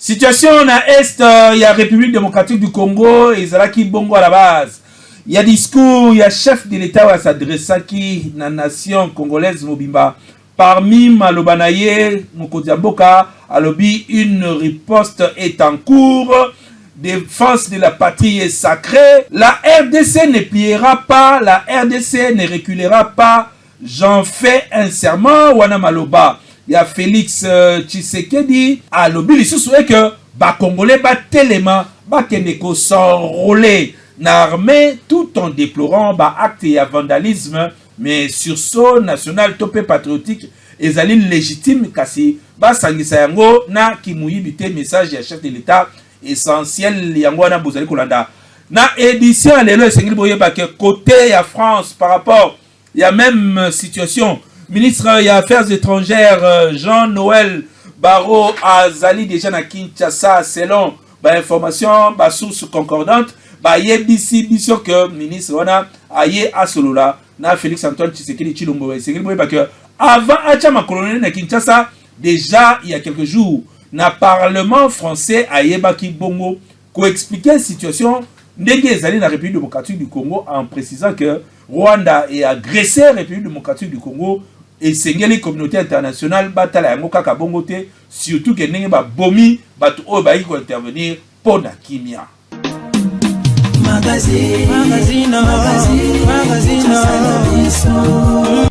Situation na Est, il y a République démocratique du Congo, et Zalaki Bongo à la base. Il y a discours, il y a chef de l'État qui s'adresse à qui, la nation congolaise Mobimba. Parmi Malobanaye, Mokodiaboka, Alobi, une riposte est en cours. Défense de la patrie est sacrée. La RDC ne pliera pas, la RDC ne reculera pas. J'en fais un serment, Wana Maloba. Il y a Félix Tshisekedi, Alobi, il se que ba Congolais, ba Téléma, ba Keneko s'enrôler l'armée tout en déplorant ba acte et vandalisme, mais sursaut national topé patriotique et ali légitime kasi ba sangisa yango na kimuyibite message ya chef de l'État essentiel yango na bozali kolanda na édition lelo esengeli boyeba que côté ya France par rapport il y a même situation ministre des Affaires étrangères Jean-Noël Barrot azali déjà na Kinshasa selon ba information ba source concordante ba yebisi biso que ministre wana aye asolola na Félix Antoine Tshisekedi Tshilombo esengeli boyeba que avant Achama colonel na Kinshasa déjà il y a quelques jours na parlement français ayebaki bongo ko expliquer la situation ndenge ezali na République démocratique du Congo en précisant que Rwanda est agressé la République démocratique du Congo et sengeli communauté internationale batala yango kaka bongo te surtout que ndenge ba bomi batu o ba ko intervenir pour na kimia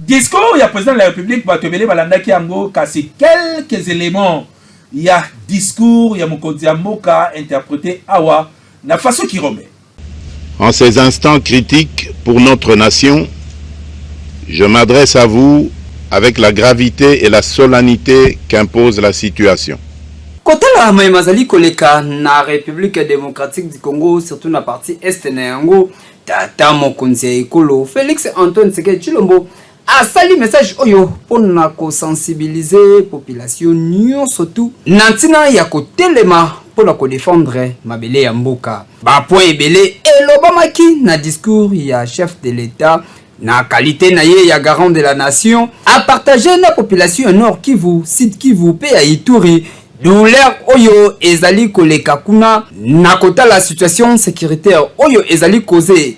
discours il y a président de la République batobele balandaki yango kasi quelques éléments. Il y a discours, il y a Mokonzi Mboka interprété awa na façon qui remet. En ces instants critiques pour notre nation, je m'adresse à vous avec la gravité et la solennité qu'impose la situation. Kotala maimazali koleka na République démocratique du Congo, surtout na partie est na yango, tata Mokonzi ekolo Félix Antoine Tshisekedi Tshilombo a sali message oyo pona ko sensibiliser population nyon surtout nantina ya ko telema pona ko défendre mabele ya mboka ba point ebele elobamaki na discours ya chef de l'État na qualité na ye ya garant de la nation a partager na population Nord Kivu, Sud Kivu pe ya Ituri douleur oyo ezali koleka kuna na kota la situation sécuritaire oyo ezali causé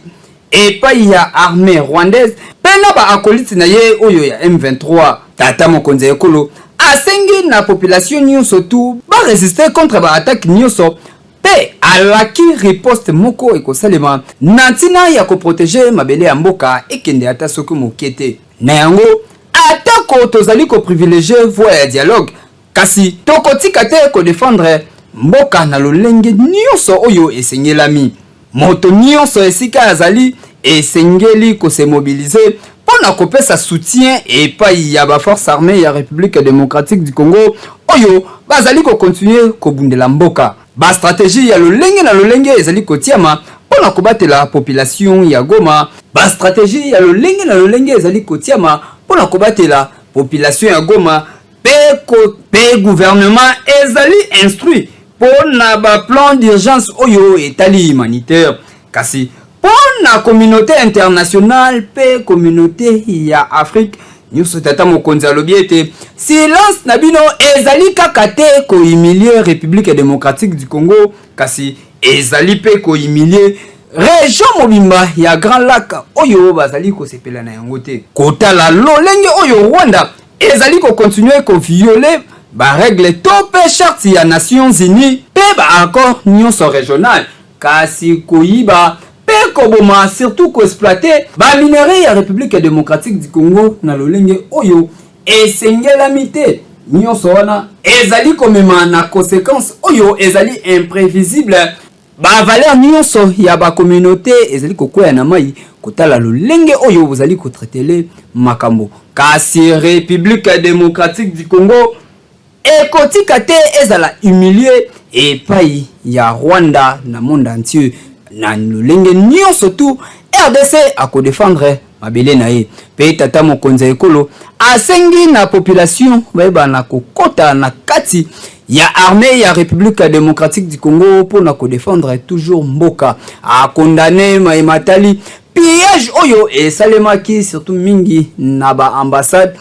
et pas y a armée rwandaise pena ba akoliti na ye oyo ya M23 tata Mokonzi ekolo asengi na population nyonso tout ba résister contre ba attaque nyonso pe alaki riposte moko ekosalema nantina ya ko protéger mabele ya mboka ekende ata soki mokete na yango atako tozali ko privilégier voie ya dialogue kasi tokotika te ko défendre mboka na lolenge nyonso oyo esengelami moto nyonso esika azali esengeli ko se mobiliser pona kopesa soutien et pas ya ba force armée ya République démocratique du Congo oyo bazali ko continuer ko bundela mboka ba stratégie ya lolenge na lolenge ezali ko tiama pona kobatela la population ya Goma ba stratégie ya lolenge na lolenge ezali ko tiama pona kobatela la population ya Goma pe gouvernement ezali instruit pona ba plan d'urgence oyo etali humanitaire kasi pona communauté internationale pe communauté ya Afrique nyuso tata Mokonzi alobiete silence na bino ezali kaka te ko humilier République démocratique du Congo kasi ezali pe ko humilier région mobimba ya Grand Lac oyo bazali ko sepela na yango te kotala lolenge oyo Rwanda ezali ko continuer ko violer ba règle topé charte ya Nations Unies pe ba accord nyonso régional kasi koyiba pe koboma surtout ko exploiter ba minerais ya République démocratique du Congo na lolenge oyo esengelami te nyonso wana ezali komema na conséquence oyo ezali imprévisible ba valeur nyonso ya ba communauté ezali kokwea na mai kotala lolenge oyo bozali ko traiter makambo kasi République démocratique du Congo ekotika te ezala humilier et pai ya Rwanda na monde entier na lolenge nyonso tout RDC a ko défendre mabele na ye pe tata Mokonzi ekolo asengi na population ba na kokota na kati ya armée ya République démocratique du Congo pour na ko défendre toujours mboka a condamner Matali pillage oyo et salemaki surtout mingi na ba ambassade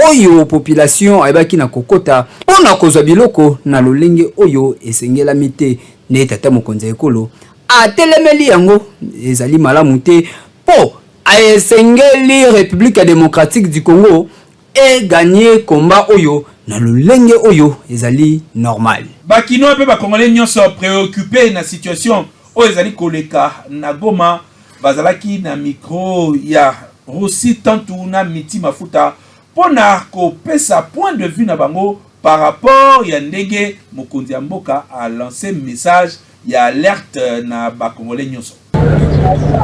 oyo population ayebaki na kokota mpona kozwa biloko na lolenge oyo esengelami te nde tata mokonzi ya ekolo atelemeli yango ezali malamu te mpo esengeli République démocratique du Congo eganye komba oyo na lolenge oyo ezali normal. Bakino pe bakongolais nyonso préoccupé na situation oyo ezali koleka na Goma bazalaki na micro ya Rossi Tantu na Miti Mafuta pona kopesa point de vue na bango par rapport ya ndenge mokonzi ya mboka a lancé message ya alerte na bakongolais nyonso.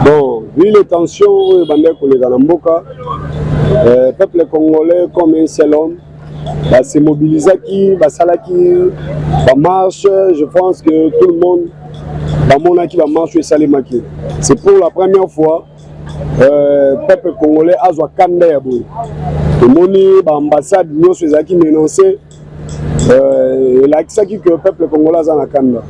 Bon, vu les tensions bandé koleka na mboka, peuple congolais comme un seul homme se mobilisaki, basalaki ba marche, je pense que tout le monde bamonaki ba marche esalemaki. C'est pour la première fois peuple congolais azwa kanda ya boye. Tomoni ba ambassade nyonso ezaki menacé elakisaki que peuple congolais aza na kanda.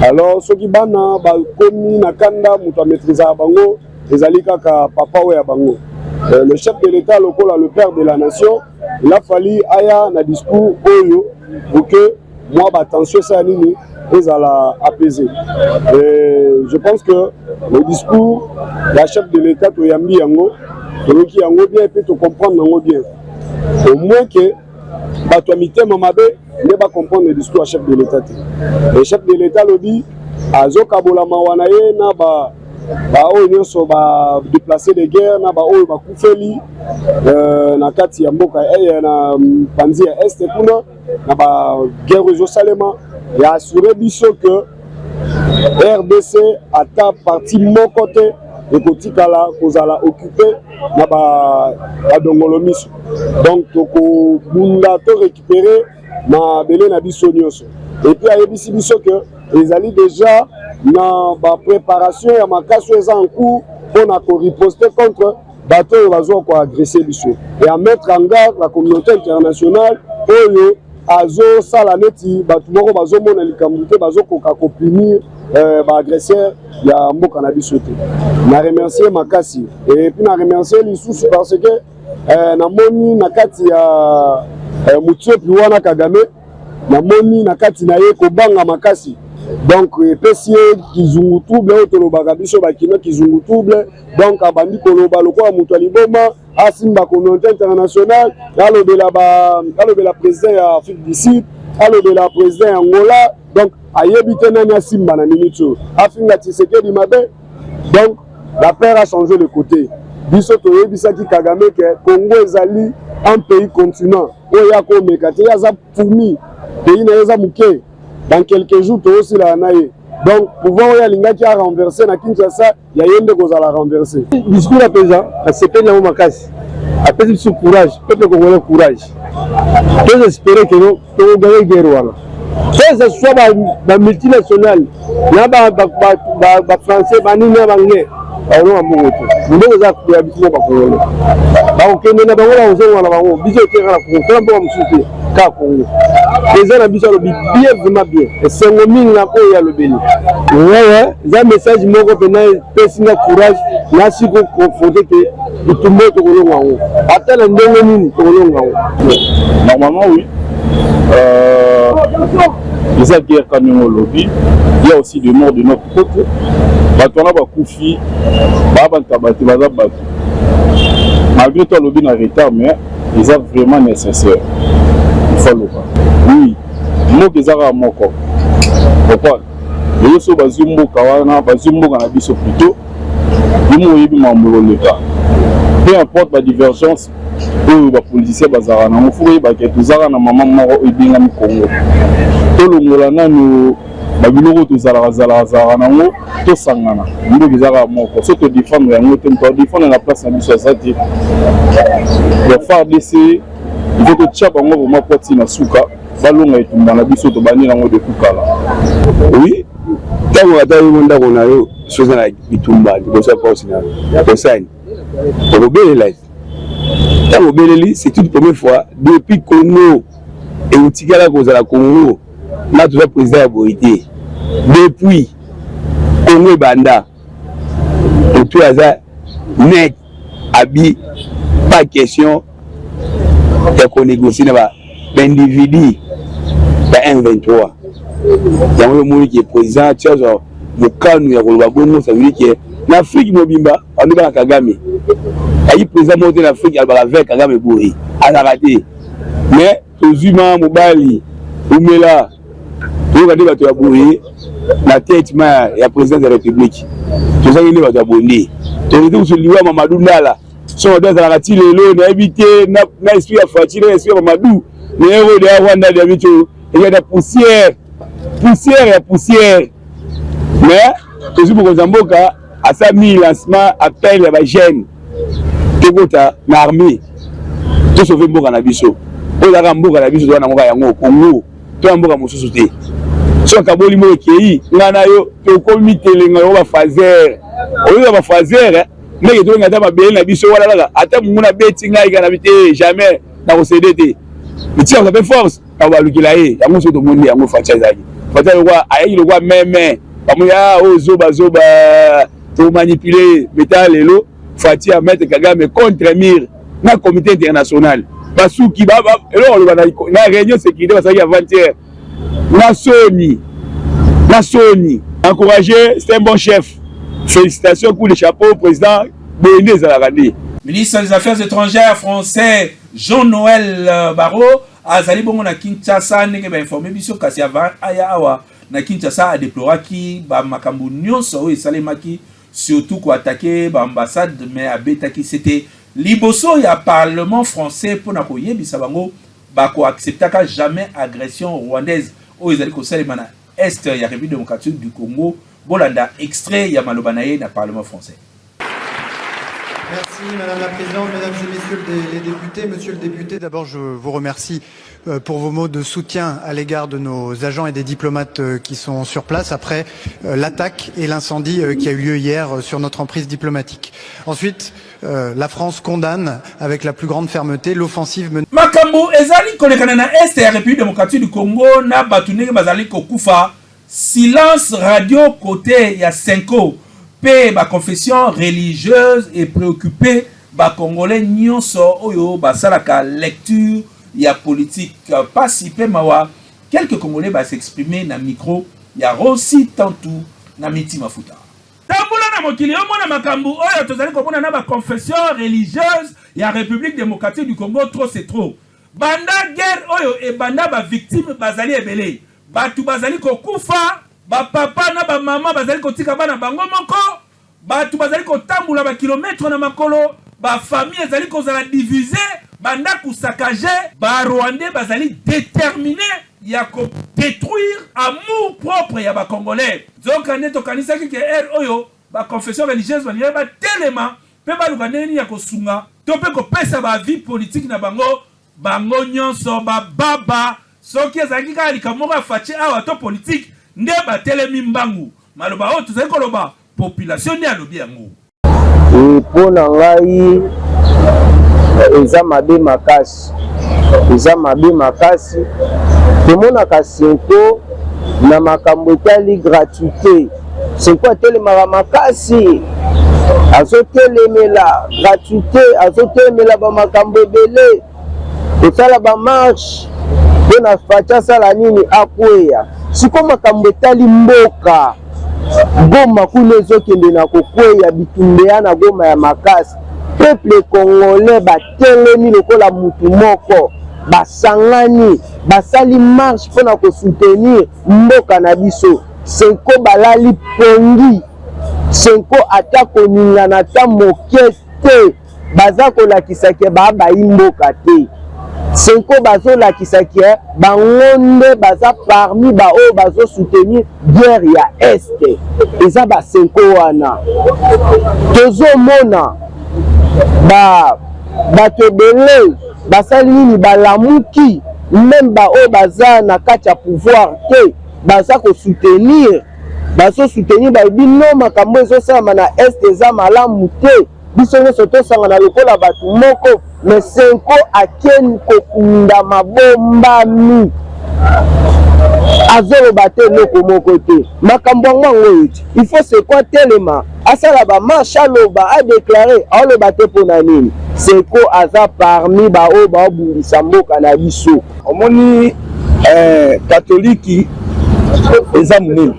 Alors soki bana ba komi na kanda mutu a maîtriser bango ezali kaka papa oya bango. Le chef de l'État local, le père de la nation, il a fallu aya na discours oyo pour que moi attention ça nini ezala apaiser. Je pense que le discours la chef de l'État to yambi yango toki yango bien peut te comprendre yango bien. Au moins que bato mitema mabe ne ba comprendre le discours du chef de l'État. Le chef de l'État le dit azoka bola mawana ye na ba oyo nyonso ba déplacer de guerre na ba oyo ba kufeli na kati ya mboka na panzi ya est kuna na ba guerre ezo salema ya assurer biso que RDC ata parti moko te ekotikala kozala occupé na ba dongolo miso donc toko bunda to récupérer na belé na biso nyonso et puis ayebisi biso que ezali déjà na ba préparation ya makaso eza en cours pour riposter contre bateau oyo bazo ko agresser biso et à mettre en garde la communauté internationale oyo azo sala neti bato moko bazo mona likambo te bazo koka ko punir ba agresseur ya mboka na biso te. Na remercier makasi et puis na remercier lisusu parce que na moni na kati ya mutsepi wana Kagame na moni na kati na ye ko banga makasi. Donc epesi kizungu trouble otolobaka biso bakino kizungu trouble donc abandi koloba lokola mutu aliboma asimba communauté internationale alobela président ya Afrique du Sud alobela président ya Angola donc ayebite nani asimba na minute afinga Tshisekedi mabe donc la paix a changé de côté biso toyebisaki Kagame que Congo ezali un pays continent oya ko mekate yaza fourmi pays na yaza muke. Dans quelques jours, tu aussi la naïe. Donc, pouvoir y aller à renverser, na Kinshasa, il y a une de cause à la renverser. Discours apaisant, c'est pas la makasi. Apaiser sur courage, peuple congolais courage. Tous espérer que nous gagnons guerre. Que ce soit la multinationale, là bas français, bas ni na anglais, on a un bon retour. Nous devons avoir habitué à Congo. Bah ok, nous n'avons pas besoin de la Congo. Bisous terrain la Congo, quand on va me soutenir. Congo. Les gens habitent le bien, vraiment bien. Et c'est un mine là où il y a le béni. Ouais, il y a un message moi que personne n'a courage, là si vous confondez que tout le monde est au long. Attends le monde est au long. Normalement oui. Les guerres quand nous lobby, il y a aussi des morts de notre côté. Batona ba kufi, ba tabati ba zabatu. Malgré tout le lobby en retard mais ils sont vraiment nécessaires. Oui, moi qui zara moko. Pourquoi? Les gens bazumbo kawana, bazumbo na biso plutôt. Ils m'ont yebi mambo l'État. Peu importe la divergence, eux les policiers bazara na mofuri ba ke tuzara na maman moko ebinga mi Congo. To longola na no babiloko tuzara zara na ngo to sangana. Ndo ki zara moko. So to défendre yango te to défendre la place na biso azati. Le FARDC il faut que tu aies un peu de souka, balonga et tout dans biso to bani nango de kukala. Oui, quand on a dit qu'on a eu chose na bitumba, on s'est passé na personne. Pour obéir là. Quand obéir c'est une première fois depuis Congo et au Tigala cause la Congo, là tout le président a boité. Depuis Congo banda, tout hasard net, habit, pas question. ya konégocier na baindividu ya M23 yango omoni ke président tiazo mokano ya koloba bongo ça veut dire que na Afrique mobimba andi bana Kagame ayi président monté na Afrique alobaka avec Kagame boyi azaka te mais tozwima mobali umela tokande bato ya boyi na tête ya président de la République tozangi nde bato ya bondi tozete kosoliwa Mamadou Ndala so bato azalaka ti lelo nayebi te na esprit ya Faci na esprit ya Mamadou na héros de Rwanda de bicho eya na poussière mais tozwi bokonza mboka asa mi lancement appel ya bagene tokota na armée tosauve mboka na biso ozalaka mboka na biso toza na mboka yango Congo toya mboka mosusu te so kaboli mo ekei nga na yo tokomi telenga yo bafazer oyo bafazer ndenge tolenga ata mabele na biso wana kaka ata mungu na beti ngai kana bite jamais na kosede te mitia ka force na balukila ye yango so tomoni yango Faci ezali Faci lokwa ayi lokwa meme bamuya ozoba to manipuler beta lelo Faci a mettre Kagame contre mur na comité international basuki elo loba na réunion sécurité basaki avant-hier na Sony encouragé, c'est un bon chef. Félicitations, coup de chapeau au président Béné Zalagandi. Ministre des Affaires étrangères français Jean-Noël Barrot azali bongo na Kinshasa ndenge ba informé biso kasi avant aya awa na Kinshasa a déploraki ba makambo nyonso oyo esalemaki surtout ko attaquer ba ambassade mais abetaki c'était liboso ya parlement français pour na koyebisa bango ba ko acceptaka jamais agression rwandaise oyo ezali ko salema na est ya République démocratique du Congo. Bolanda extrait ya maloba na ye na parlement français. Merci Madame la Présidente, Mesdames et Messieurs les députés. Monsieur le député, d'abord je vous remercie pour vos mots de soutien à l'égard de nos agents et des diplomates qui sont sur place après l'attaque et l'incendie qui a eu lieu hier sur notre emprise diplomatique. Ensuite, la France condamne avec la plus grande fermeté l'offensive menée. Makambo ezali kolekana na est ya République démocratique du Congo na batunenge bazali kokufa. Silence radio côté ya Senko. Ba confession religieuse et préoccupé ba congolais nyonso oyo ba salaka lecture ya politique pas si peu mawa quelques congolais ba s'exprimer na micro ya Rossi Tantou na Miti Mafuta tambula na mokili omona makambu oyo tozali komona na ba confession religieuse ya République démocratique du Congo trop c'est trop banda guerre oyo e banda ba victime bazali ebele batu bazali kokufa ba papa na ba mama bazali kotika bana bango moko batu bazali kotambula ba kilometre na makolo ba famille ezali kozala diviser banda kusakaje ba Rwandais bazali déterminé ya ko détruire amour propre ya ba congolais donc aneto kanisa ki oyo ba confession religieuse bani ba telema pe ba lukaneni ya kosunga to pe ko pesa ba vie politique na bango nyonso ba baba soki ezali ka likamoko afache awa to politique nde batelemi mbangu maloba oyo tozali koloba population nde alobi yango mpona ngai eza mabe makasi tomonaka Senko na makambo etali gratuité Senko atelemaka makasi azotelemela gratuité azotelemela bamakambo ebele tosala bamarshe mpona Faci asala nini akweya siko makambo etali mboka Goma kuna ezokende na kokweya bitumbe ya na Goma ya makasi peuple congolais batelemi lokola mutu moko basangani basali marche mpona kosoutenir mboka na biso Senko balali pongi Senko ata koningana ata moke te baza kolakisaki babayi mboka te Senko bazolakisaki bangonde baza parmi baoyo bazosoutenir guerre ya este eza ba Senko wana tozomona bato ebele basali nini balamuki même baoyo baza na kati ya pouvoir te baza kosoutenir bazosoutenir bayebi no makambo ezosalama na este eza malamu te biso nyonso tosangana lokola bato moko mais Senko akeni kokunda mabombami azoloba te eloko moko te makambo yango eti il faut Senko atelema asala ba marche aloba a déclaré aloba te pona nini Seko aza parmi ba o ba bundisa mboka na biso omoni catholique eza munene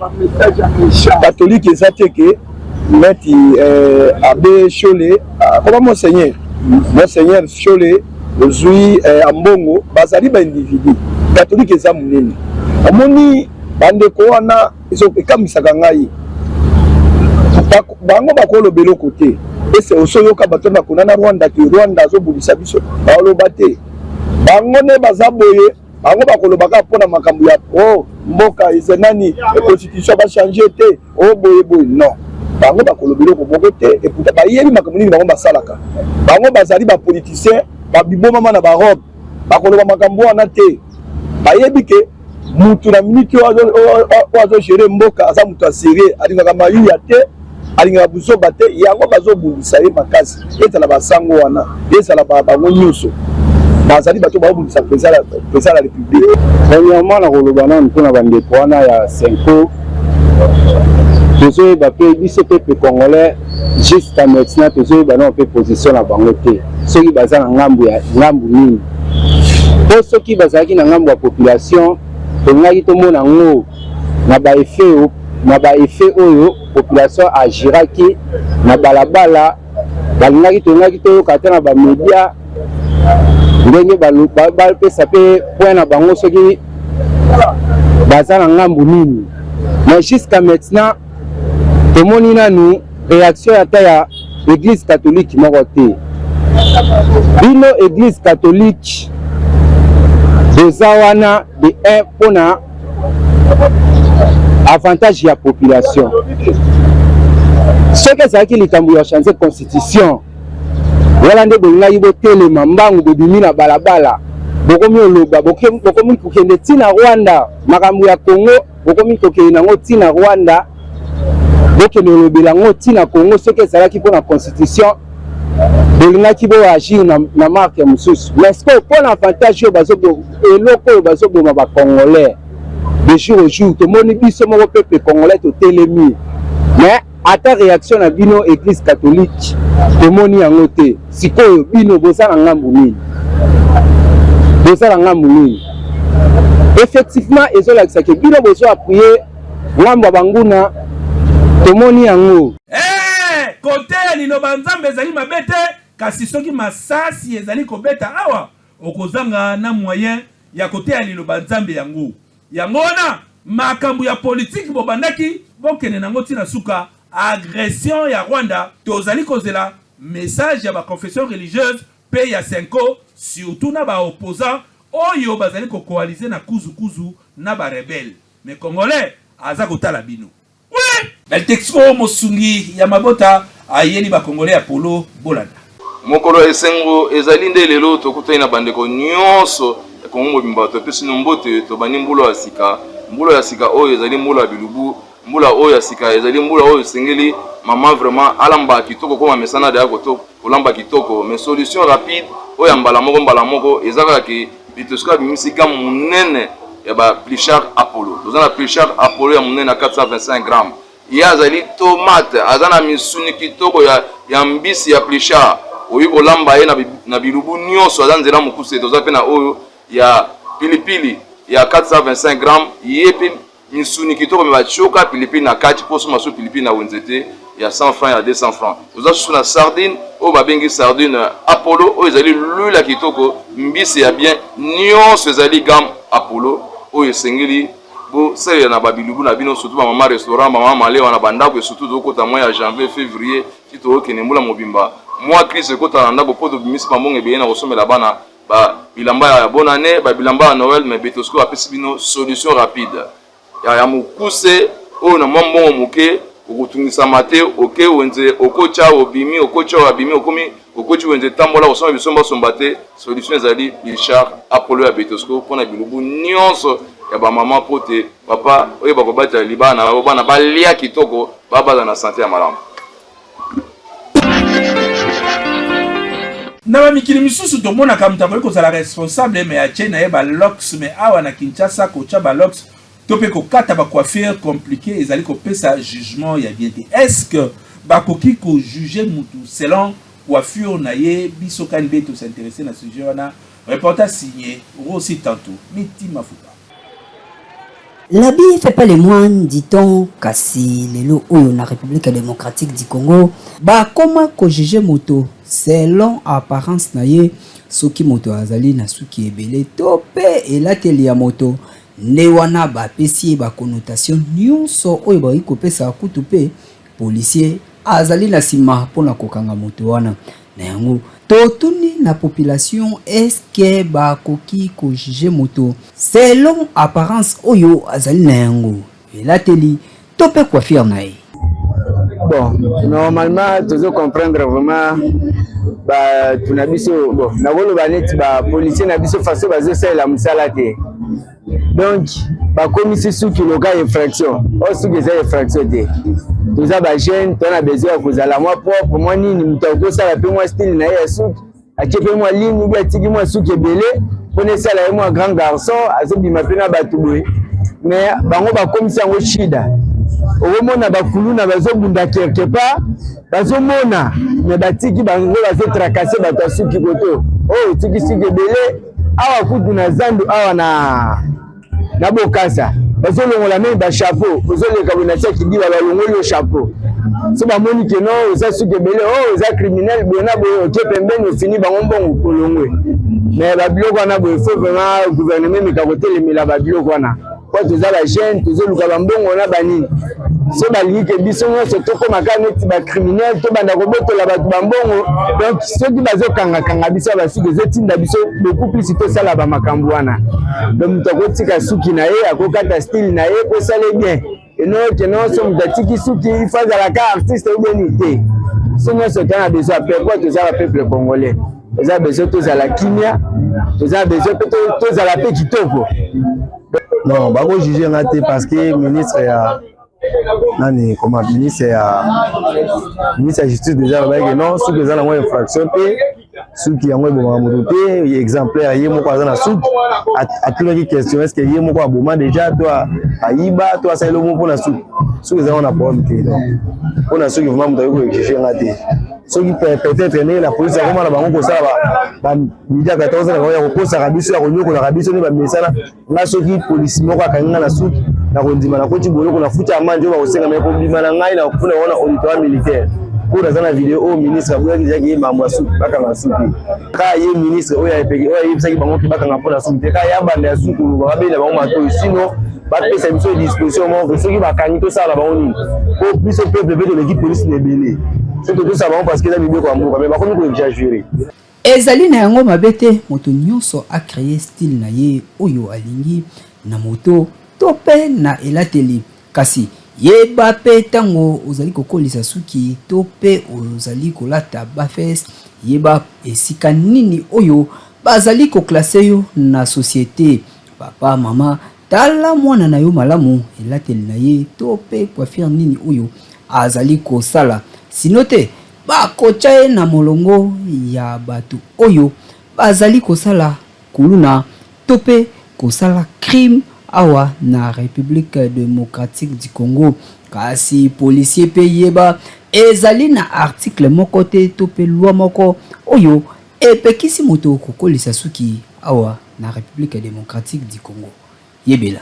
catholique eza te ke meti abbé Chole comment monseigneur Chole ozwi ambongo bazali ba individu catholique eza munene omoni bandeko wana ekamisaka ngai bango bakolobela kote ese osoyoka bato na kona na Rwanda ke Rwanda azobundisa biso baoloba te bango ne baza boye bango bakolobaka mpona makambo ya mboka eze nani constitution bachange te boye non bango bakolobela koboko te eputa bayebi makambo nini bango basalaka bango bazali bapoliticien babibomama na barobe bakoloba makambo wana te bayebi ke mutu na minute oyo azogere mboka aza mutu aserie alingaka mayuya te alingaka buzoba te yango bazobundisa ye makasi ezala basango wana ezala bango nyonso bazali bato babundisa président la république premièrement na koloba nanu mpona bandeko wana ya Senko tozoyeba mpe biso peuple congolais jusqu'à maintenant tozoyeba nano mpe position na bango te soki baza na ngambu nini mpo soki bazalaki na ngambu ya population tolingaki tomona yango na baeffet oyo population agiraki na balabala tolingaki toyoka te na bamedia ndenge bapesa mpe point na bango soki baza na ngambu nini mais jusqu'à maintenant tomoni nanu réaction ata ya église catholique moko te bino église catholique boza wana de un mpona avantage ya population soki ezalaki likambo ya change constitution wala nde bolingaki botelema mbangu bobimi na balabala bokomi oloba bokomi kokende ntina Rwanda makambo ya Congo bokomi kokende nango ntina Rwanda bokende olobela yango ntina Congo soki ezalaki mpona constitution bolingaki boagir na marke ya mosusu mais ce mpona avantage oyo eloko oyo bazoboma bacongolais de jour au jour tomoni biso moko peuple congolais totelemi mais ata réaction na bino église catholique tomoni yango te sikoyo bino bozala ngambu nini effectivement ezolakisaki bino bozo appuye ngambu ya banguna tomoni yango kote ya liloba nzambe ezali mabe te kasi soki masasi ezali kobeta awa okozanga na moyen ya kote ya liloba nzambe yango wana makambo ya politique bobandaki bokene nango tina suka agression ya Rwanda tozali kozela message ya ba confession religieuse pe ya Senko surtout na ba opposant oyo bazali ko coaliser na kuzu na ba rebelle mais congolais aza kotala bino oui Beltexo mosungi ya mabota ayeli ba congolais ya polo bolanda mokolo esengo ezali nde lelo tokutani na bandeko nyonso Kongo bimba to pesi nombote to bani mbulo ya sika oyo ezali mbulo ya bilubu mbula oyo ya sika ezali mbula oyo sengeli mama vraiment alamba kitoko koma mesana de akoto olamba kitoko mais solution rapide oyo mbala moko ezaka ke bitoska bimisika munene ya ba Plichard Apollo tozana Plichard Apollo ya munene na 425 grammes ya azali tomate azana misuni kitoko ya mbisi ya Plichard oyo olamba ye na bilubu nyonso azanzela mukuse toza pe na oyo ya pilipili ya 425 grammes yepe misuni kitoko me bachoka pilipili na kati poso maso pilipili na wenzete ya 100 francs ya 200 francs oza susu na sardine oyo babengi sardine Apollo oyo ezali lula kitoko mbisi ya bien nyonso ezali gamme Apollo oyo esengeli bosalela na babilubu na bino surtout bamama restaurant bamama malewa na bandako surtout tokota mois ya janvier février ti tookende mbula mobimba mwa crise ekota na ndako mpo tobimisi bambongo ebeye na kosomela bana bilamba ya bonne année bilamba ya Noël mais Betosco apesi bino solution rapide ya mukuse oyo na mbongo moke okutungisa mate oke wenze okocha obimi okomi okochi wenze tambola osoma bisomba sombate solution ezali Plichard Apollo ya Betosco pona bilubu nyonso ya ba mama pote papa oyo bakobata libana bana balia kitoko babaza na santé ya malamu na bamikili misusu tomonaka mutu kozala responsable me atie na ye balox me awa na Kinshasa kotia balox to pe kokata ba coiffure compliqué ezali kopesa jugement ya bien te est-ce que bakoki ko juger mutu selon coiffure naye biso kan beto s'intéresser na sujet wana. Reportage signé Rossi Tantou Miti Mafuta. L'habit fait pas les moines, dit-on, kasi lelo oyo na République démocratique du Congo, ba comment ko juger moto selon apparence naye soki moto azali na suki ebele tope elateli ya moto ne wana ba pesi ba connotation nyonso oyo ba ikopesa kutu pe policier azali na sima pona kokanga moto wana na yango totuni na population est-ce que ba koki ko juger moto selon apparence oyo azali na yango elateli tope coiffure nae. Bon, normalement, tu dois comprendre vraiment, bah, tu n'as biso, bon, na volo banet, bah, policier n'a biso façon basé ça la musalate. Donc, bah, comme c'est sous qui le cas infraction, oh, sous qui c'est infraction de. Tout ça, bah, jeune, tu as besoin de vous aller moi propre, moi ni, nous t'avons ça la paix moi style na ya sous, à qui paix moi ligne, ou bien tigi moi sous qui est belé, prenez ça là moi grand garçon, à ce qui m'appelle na batoué. Mais, bah, on va comme ça au chida. Omona bakuluna bazobunda quelque part bazomona mais batiki bango bazo tracasser bato suki koto oh tiki siki belé awa kutu na zandu awa na bokasa bazolongola même ba chapeau bazoleka bona saki diba balongoli chapeau so ba moni que non oza suki belé oh oza criminel bona boyo ke pembeni fini bango mbongo kolongwe mais ba biloko wana boyo faut vraiment gouvernement mikakote le mila ba biloko wana kwa toza la jeune tozo luka bambongo na banini so balingi ke biso nyonso tokómaka neti bacriminel tobanda kobotola bato bambongo donc soki bazokanga biso basuki ezotinda biso beaucoup plus tosala bamakambo wana donc moto akotika suki na ye akokata style na ye po esale bien enoke nyonso moto atiki suki ifo azalaka artiste obeni te so nyonso toza na besoin pourquoi toza bapeuple congolais toza besoin tozala kimia toza besoin mpe tozala mpe kitoko. Non, bako juger ngate parce que ministre ya nani comment ministre ya justice déjà ba que non sous que ça na moi infraction pe sous qui yango bon moto pe exemplaire yé moko azana sous a tout qui question est-ce que yé moko aboma déjà toi ayiba toi ça le mot pour la sous que ça on a pas monté donc on a sous que vraiment moto ko juger ngate ceux qui peut-être né la police comment la bango ko ça ba midi à 14 heures ya ko posa kabiso ya ko nyoko na kabiso ne ba mesana nga ceux qui police moko akanga na sous na kondima na koti boloko na futa manje ba kosenga me problème na ngai na kufuna ona auditoire militaire pour dans la vidéo au ministre abuya ki mamwa sous baka na sous ka ye ministre oya epeki oya yebisaki bango ki baka na pona sous te ka ya banda ya sous ko ba bela bango mato sinon ba pesa biso disposition mo que ceux qui ba kangi to sala bango ni pour plus au peuple de l'équipe police de belé c'est tout ça bango parce que la bibi ko amuka mais ba komi ko exagérer ezali na yango mabete moto nyonso a créer style na ye oyo alingi na moto tope na elateli kasi yeba pe tango ozali kokolisa suki tope ozali kolata bafes yeba esika nini oyo bazali koklase yo na société papa mama tala mwana na yo malamu elateli na ye tope coiffure nini oyo azali kosala sinote bakocha na molongo ya batu oyo bazali kosala kuluna tope kosala crime awa na République démocratique du Congo kasi policier pe yeba ezali na article moko te tope loi moko oyo epekisi moto kokolisa suki awa na République démocratique du Congo yebela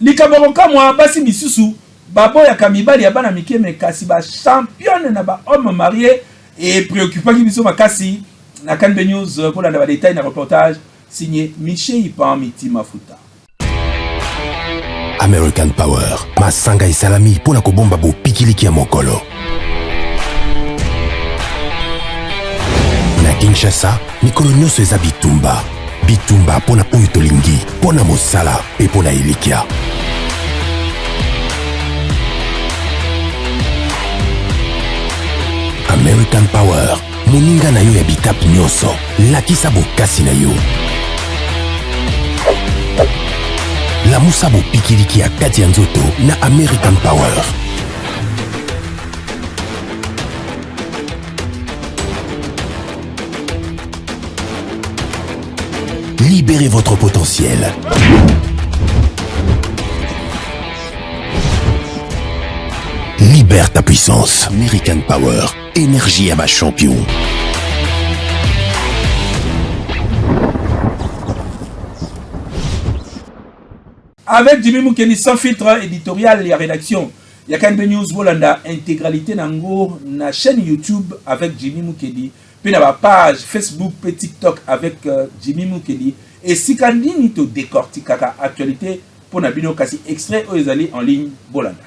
likaboka mwa basi misusu babo ya kamibali ya bana mikeme kasi ba championne na ba homme marié et préoccupant qui biso makasi na Kanbe News pour la détail na reportage signé Michel Ipan Miti Mafuta. American Power masanga isalami pour la kobomba bo pikiliki ya mokolo na Kinshasa mikolo nyonso eza bitumba pona oyo tolingi pona mosala pe pona elikia American Power moninga na yo ya bitap nyonso lakisa bokasi na yo lamusa bopikiliki ya kati ya nzoto na American Power. Libérez votre potentiel. Libérez Libère ta puissance. American Power. Énergie à ma champion. Avec Jimmy Moukeni sans filtre éditorial et rédaction. Il y a KNB News Bolanda intégralité nango na chaîne YouTube avec Jimmy Moukedi. Puis na page Facebook et TikTok avec Jimmy Moukedi. Et si kandi ni to décortiquer actualité pour na bino kasi extrait aux allez en ligne Bolanda.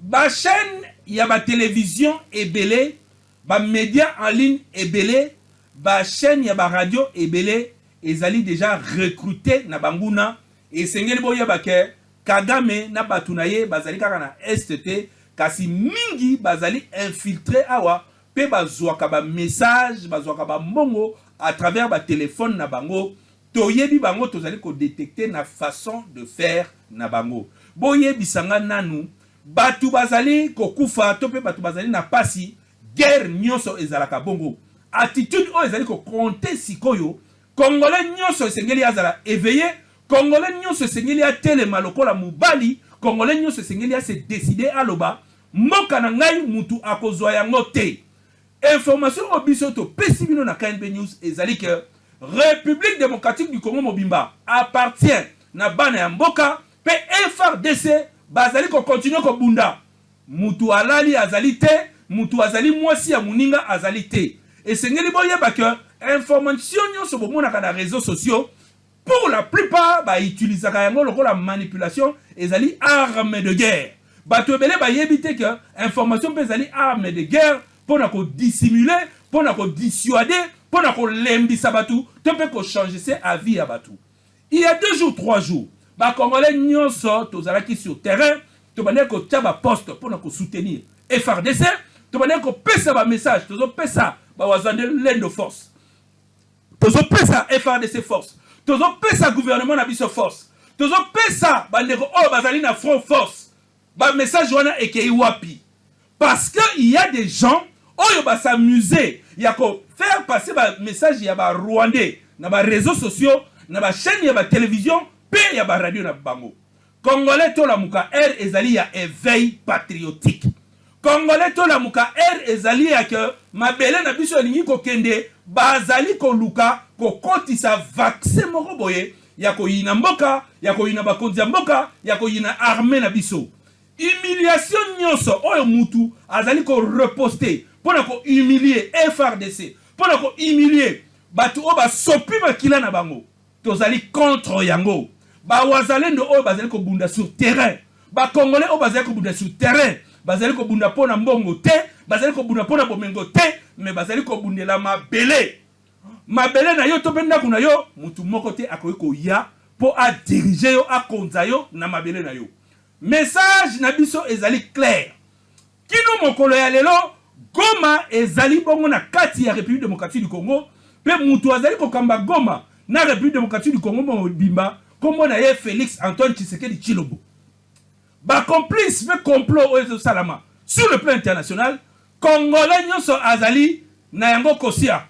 Ba chaîne y a ba télévision ebele, ba média en ligne ebele, ba chaîne ya ba radio ebele ezali déjà recruté na banguna et sengeli boya bake Kagame na batunaye bazali kaka na STT kasi mingi bazali infiltré awa pe bazwaka ba message bazwaka ba mbongo à travers ba téléphone na bango toyebi bango tozali ko détecter na façon de faire na bango boyebi sanga nanu batu bazali kokufa to pe batu bazali na pasi guerre nyonso ezalaka bongo attitude o ezali ko compter sikoyo Congolais nyonso esengeli azala éveillé, Congolais nyonso esengeli a telema lokola mubali, Congolais nyonso esengeli a se décider aloba, moka na ngai mutu akozwa yango te. Information obiso to pesi bino na KNB News ezali que République démocratique du Congo mobimba appartient na bana ya mboka pe FARDC bazali ko continuer ko bunda. Mutu alali azali te, mutu azali mwasi ya muninga azali te. Esengeli boyeba que information sur les réseaux sociaux pour la plupart ba utiliser la manipulation et les armes de guerre. Bato ebele ba yebite que information peut aller armes de guerre pour na ko dissimuler, pour na ko dissuader, pour na ko lembisa batu, to peut ko changer ses avis à batu. Il y a 2 jours, 3 jours, ba Congolais nyonso tozalaki sur terrain, to bane ko taba poste pour na ko soutenir FARDC, to bane ko pesa ba message, to pesa ba wazande l'aide de force. Tozo pesa FARDC force. Tozo pesa gouvernement na biso force. Tozo pesa bandeko o bazali na front force. Ba message wana ekei wapi. Parce que il y a des gens oyo ba s'amuser, ya ko faire passer ba message ya ba rwandais na ba réseaux sociaux, na ba chaîne ya ba télévision, pe ya ba radio na bango. Congolais to la muka R ezali ya éveil patriotique. Congolais to la muka R ezali ya que mabele na biso lingi ko kende bazali ko luka ko kotisa vaccin moko boye ya ko yina mboka ya ko yina bakonzi ya mboka ya ko yina armée na biso humiliation nyonso oyo mutu azali ko reposter pona ko humilier FARDC pona ko humilier batu o ba sopi makila na bango tozali contre yango ba wazalendo oyo bazali ko bunda sur terrain ba congolais o bazali ko bunda sur terrain bazali ko bunda pona mbongo te bazali ko bunda pona bomengo te mais bazali ko bundela mabele na yo to benda kuna yo mutu moko te akoyi ko ya po a diriger yo a konza yo na mabele na yo message na biso ezali clair kino mokolo ya lelo Goma ezali bongo na kati ya République démocratique du Congo pe mutu azali ko kamba Goma na République démocratique du Congo mobimba kombo na ye Félix Antoine Tshisekedi Tshilombo ba complice me complot oyo salama sur le plan international Congolais nyonso azali na yango kosia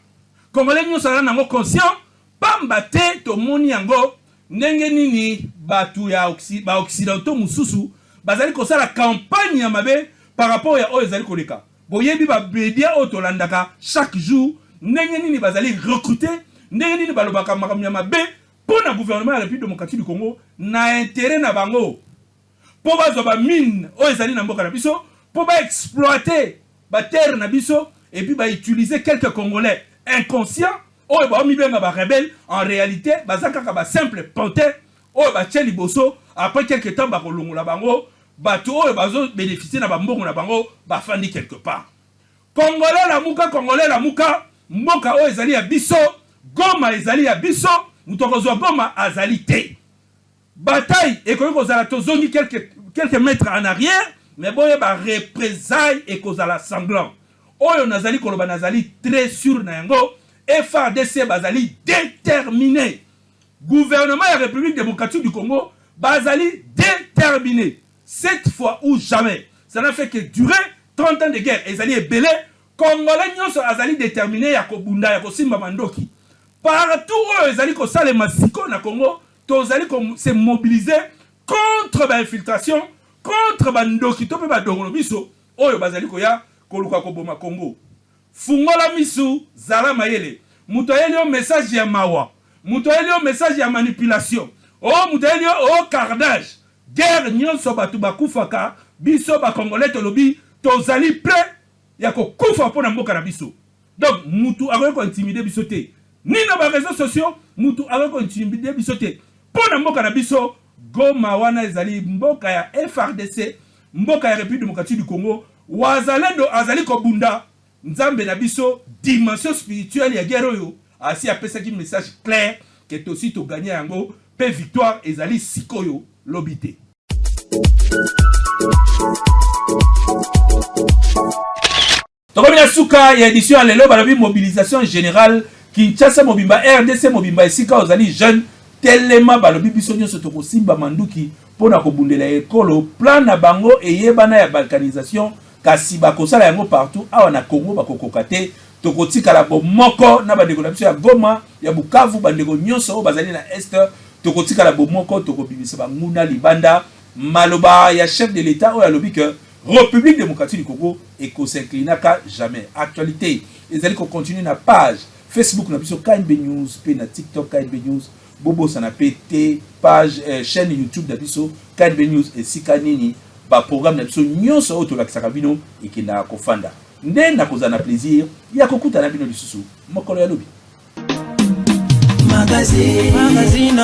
Congolais nyonso azali na yango conscient pamba te to moni yango ndenge nini batu ya ba occidentaux mususu bazali kosala campagne ya mabe par rapport ya oyo ezali koleka boyebi ba media oyo tolandaka chaque jour ndenge nini bazali recruter ndenge nini balobaka makambo ya mabe pour na gouvernement ya République démocratique du Congo na intérêt na bango po bazwa ba mine oyo ezali na mboka na biso po ba exploiter ba terre na biso et puis ba utiliser quelques Congolais inconscients oyo ba mibenga ba rebelle en réalité bazaka ba simple pantin oyo ba tcheli boso après quelque temps ba kolongola bango bato oyo bazo bénéficier na ba mbongo na bango ba fandi quelque part Congolais la muka mboka oyo ezali ya biso Goma ezali ya biso mutokozwa Goma azali te bataille ekoki kozala tozongi quelques mètres en arrière mais boye ba représailles et kozala sanglant oyo nazali koloba nazali très sûr na yango FARDC bazali déterminé gouvernement ya République démocratique du Congo bazali déterminé cette fois ou jamais ça n'a fait que durer 30 ans de guerre ezali ebele Congolais nyonso azali déterminé ya kobunda ya kosimba mandoki partout oyo ezali kosalema siko na Congo tozali se mobiliser contre ba infiltration, contre ba ndoki to pe ba dongolo biso oyo bazali koya koluka koboma Congo. Fungola misu zala mayele. Muto elio message ya mawa. Muto elio message ya manipulation. Oh muto elio oh cardage. Guerre nyonso batu bakufaka biso ba congolais tolobi tozali prêt ya ko kufa pona mboka na biso. Donc mutu ako intimider biso te. Ni na ba réseaux sociaux mutu ako intimider biso te. Pona mboka na biso Goma wana ezali mboka ya FRDC, mboka ya République démocratique du Congo, wazalendo azali kobunda nzambe na biso dimension spirituelle ya guerre yo. Asi apesa ki message clair que aussi to gagner yango pe victoire ezali sikoyo lobité. Tokomina suka ya édition ya lelo balabi mobilisation générale Kinshasa mobimba RDC mobimba esika ozali jeune telema balobi biso nyonso tokosimba manduki pona kobundela ekolo plan na bango eyebana ya balkanisation kasi bakosala yango partout awa na Congo bakokoka te tokotikala bomoko na bandeko na biso ya Goma ya Bukavu bandeko nyonso bazali na est tokotikala bomoko tokobimisa banguna libanda maloba ya chef de l'état oyo alobi que République démocratique du Congo ekosinclinaka jamais. Actualité ezali ko continuer na page Facebook na biso KNB News pe na TikTok KNB News bobo sana pété page chaîne YouTube na biso KNB News esika nini ba programme na biso nyonso oto la kisaka bino ekenda kofanda nde na kozana plaisir ya kokuta na bino lisusu mokolo ya lobi magazine